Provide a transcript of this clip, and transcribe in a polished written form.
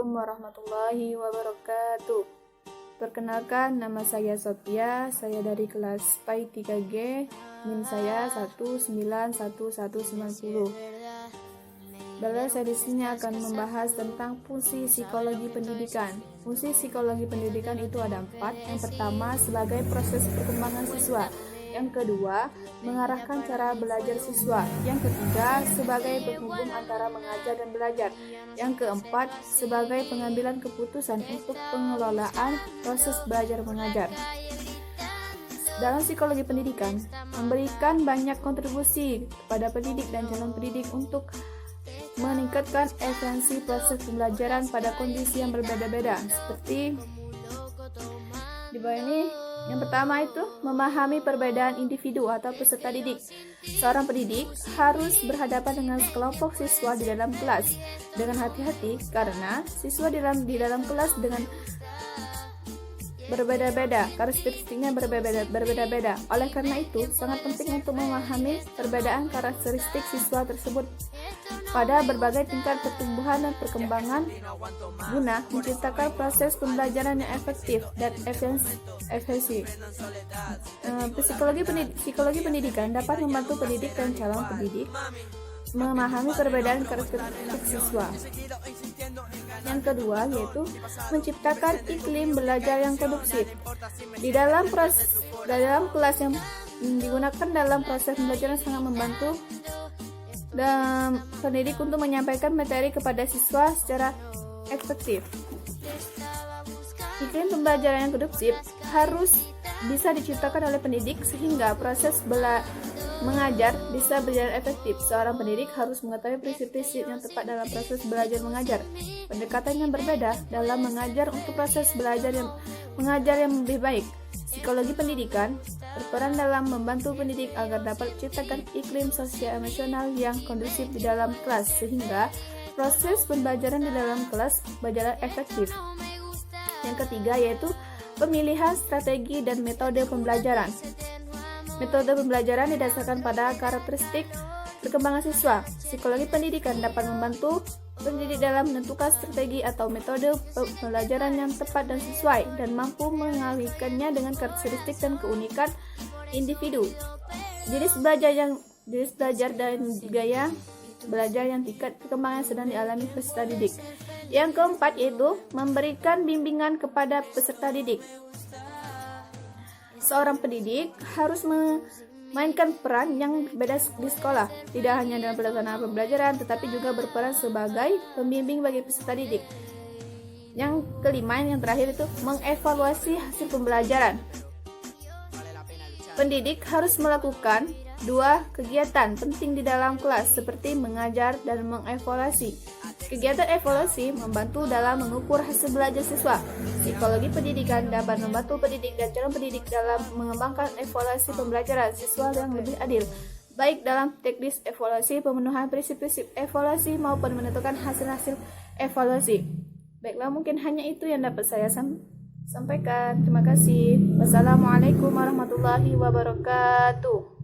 Assalamualaikum warahmatullahi wabarakatuh. Perkenalkan, nama saya Sophia, saya dari kelas PAI 3G, NIM saya 191190. Dalam seri ini akan membahas tentang fungsi psikologi pendidikan. Fungsi psikologi pendidikan itu ada 4. Yang pertama, sebagai proses perkembangan siswa. Yang kedua, mengarahkan cara belajar siswa. Yang ketiga, sebagai penghubung antara mengajar dan belajar. Yang keempat, sebagai pengambilan keputusan untuk pengelolaan proses belajar mengajar. Dalam psikologi pendidikan, memberikan banyak kontribusi kepada pendidik dan calon pendidik untuk meningkatkan efisiensi proses pembelajaran pada kondisi yang berbeda-beda. Seperti di bawah ini. Yang pertama itu memahami perbedaan individu atau peserta didik. Seorang pendidik harus berhadapan dengan sekelompok siswa di dalam kelas dengan hati-hati karena siswa di dalam kelas dengan berbeda-beda, karakteristiknya berbeda-beda. Oleh karena itu, sangat penting untuk memahami perbedaan karakteristik siswa tersebut pada berbagai tingkat pertumbuhan dan perkembangan guna menciptakan proses pembelajaran yang efektif dan efisien. Psikologi pendidikan dapat membantu pendidik dan calon pendidik memahami perbedaan karakteristik siswa. Yang kedua yaitu menciptakan iklim belajar yang kondusif. Di dalam kelas yang digunakan dalam proses pembelajaran sangat membantu dan pendidik untuk menyampaikan materi kepada siswa secara efektif. Iklim pembelajaran yang kondusif harus bisa diciptakan oleh pendidik sehingga proses mengajar bisa berjalan efektif. Seorang pendidik harus mengetahui prinsip-prinsip yang tepat dalam proses belajar mengajar. Pendekatan yang berbeda dalam mengajar untuk proses belajar mengajar yang lebih baik. Psikologi pendidikan berperan dalam membantu pendidik agar dapat menciptakan iklim sosial emosional yang kondusif di dalam kelas sehingga proses pembelajaran di dalam kelas berjalan efektif. Yang ketiga yaitu pemilihan strategi dan metode pembelajaran. Metode pembelajaran didasarkan pada karakteristik perkembangan siswa. Psikologi pendidikan dapat membantu pendidik dalam menentukan strategi atau metode pembelajaran yang tepat dan sesuai dan mampu mengawinkannya dengan karakteristik dan keunikan individu. Jenis belajar dan gaya belajar yang tingkat perkembangan sedang dialami peserta didik. Yang keempat yaitu memberikan bimbingan kepada peserta didik. Seorang pendidik harus memainkan peran yang berbeda di sekolah, tidak hanya dalam pelaksanaan pembelajaran, tetapi juga berperan sebagai pembimbing bagi peserta didik. Yang kelima, yang terakhir itu mengevaluasi hasil pembelajaran. Pendidik harus melakukan 2 kegiatan penting di dalam kelas, seperti mengajar dan mengevaluasi. Kegiatan evaluasi membantu dalam mengukur hasil belajar siswa. Psikologi pendidikan dapat membantu pendidik dan calon pendidik dalam mengembangkan evaluasi pembelajaran siswa yang lebih adil, baik dalam teknis evaluasi, pemenuhan prinsip-prinsip evaluasi, maupun menentukan hasil-hasil evaluasi. Baiklah, mungkin hanya itu yang dapat saya sampaikan. Terima kasih. Wassalamualaikum warahmatullahi wabarakatuh.